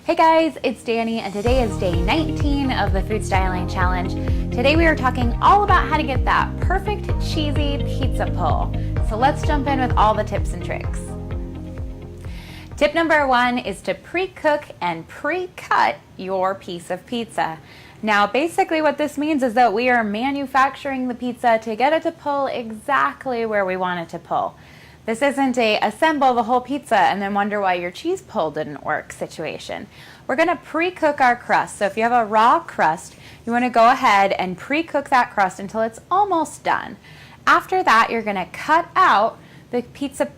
Hey guys, it's Danny and today is day 19 of the Food Styling Challenge. Today we are talking all about how to get that perfect cheesy pizza pull. So let's jump in with all the tips and tricks. Tip number 1 is to pre-cook and pre-cut your piece of pizza. Now basically what this means is that we are manufacturing the pizza to get it to pull exactly where we want it to pull. This isn't a assemble the whole pizza and then wonder why your cheese pull didn't work situation. We're going to pre-cook our crust. So if you have a raw crust, you want to go ahead and pre-cook that crust until it's almost done. After that, you're going to cut out the pizza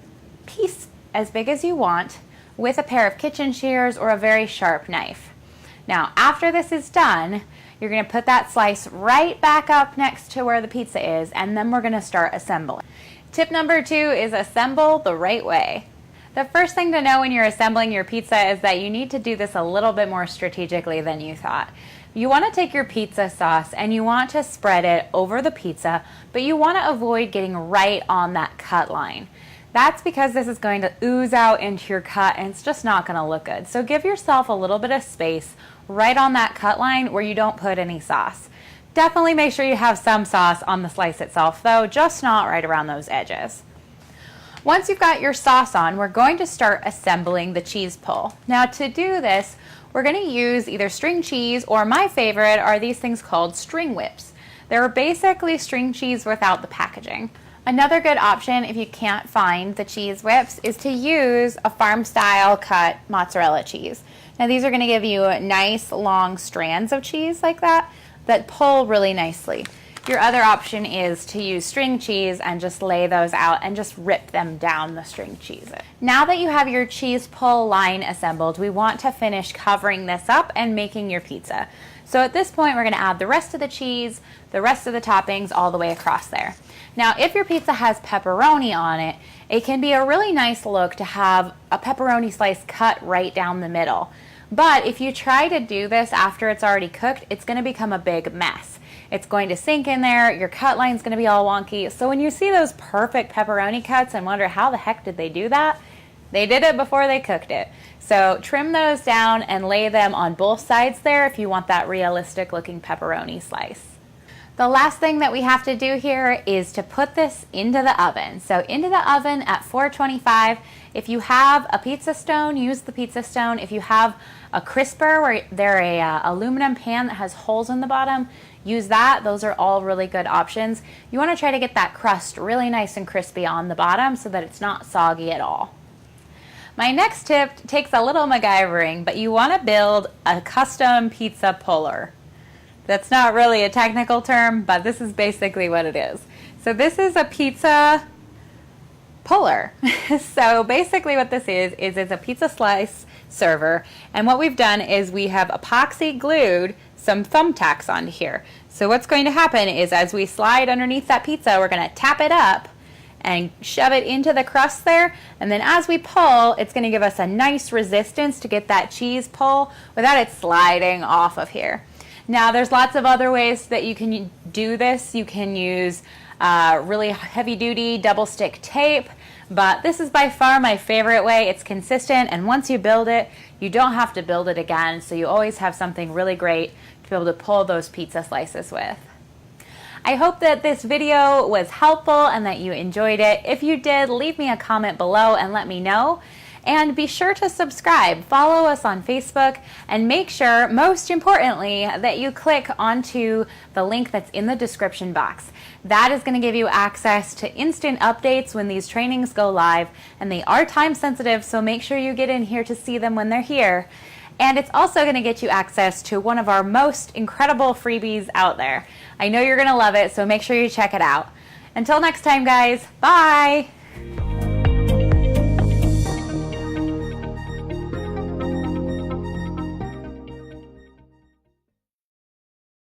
piece as big as you want with a pair of kitchen shears or a very sharp knife. Now, after this is done, you're going to put that slice right back up next to where the pizza is, and then we're going to start assembling. Tip number 2 is assemble the right way. The first thing to know when you're assembling your pizza is that you need to do this a little bit more strategically than you thought. You want to take your pizza sauce and you want to spread it over the pizza, but you want to avoid getting right on that cut line. That's because this is going to ooze out into your cut and it's just not going to look good. So give yourself a little bit of space right on that cut line where you don't put any sauce. Definitely make sure you have some sauce on the slice itself though, just not right around those edges. Once you've got your sauce on, we're going to start assembling the cheese pull. Now to do this, we're going to use either string cheese or my favorite are these things called string whips. They're basically string cheese without the packaging. Another good option if you can't find the cheese whips is to use a farm style cut mozzarella cheese. Now these are going to give you nice long strands of cheese like that pull really nicely. Your other option is to use string cheese and just lay those out and just rip them down the string cheese. Now that you have your cheese pull line assembled, we want to finish covering this up and making your pizza. So at this point, we're going to add the rest of the cheese, the rest of the toppings all the way across there. Now, if your pizza has pepperoni on it, it can be a really nice look to have a pepperoni slice cut right down the middle. But if you try to do this after it's already cooked, it's going to become a big mess. It's going to sink in there, your cut line's going to be all wonky. So when you see those perfect pepperoni cuts and wonder how the heck did they do that, they did it before they cooked it. So trim those down and lay them on both sides there if you want that realistic looking pepperoni slice. The last thing that we have to do here is to put this into the oven. So into the oven at 425. If you have a pizza stone, use the pizza stone. If you have a crisper where they're a aluminum pan that has holes in the bottom, use that. Those are all really good options. You want to try to get that crust really nice and crispy on the bottom so that it's not soggy at all. My next tip takes a little MacGyvering, but you want to build a custom pizza puller. That's not really a technical term, but this is basically what it is. So this is a pizza puller. So basically what this is it's a pizza slice server, and what we've done is we have epoxy glued some thumbtacks onto here. So what's going to happen is as we slide underneath that pizza, we're going to tap it up and shove it into the crust there, and then as we pull, it's going to give us a nice resistance to get that cheese pull without it sliding off of here. Now there's lots of other ways that you can do this. You can use really heavy duty double stick tape, but this is by far my favorite way. It's consistent, and once you build it, you don't have to build it again, so you always have something really great to be able to pull those pizza slices with. I hope that this video was helpful and that you enjoyed it. If you did, leave me a comment below and let me know. And be sure to subscribe, follow us on Facebook, and make sure, most importantly, that you click onto the link that's in the description box. That is going to give you access to instant updates when these trainings go live, and they are time sensitive, so make sure you get in here to see them when they're here. And it's also going to get you access to one of our most incredible freebies out there. I know you're going to love it, so make sure you check it out. Until next time, guys, bye!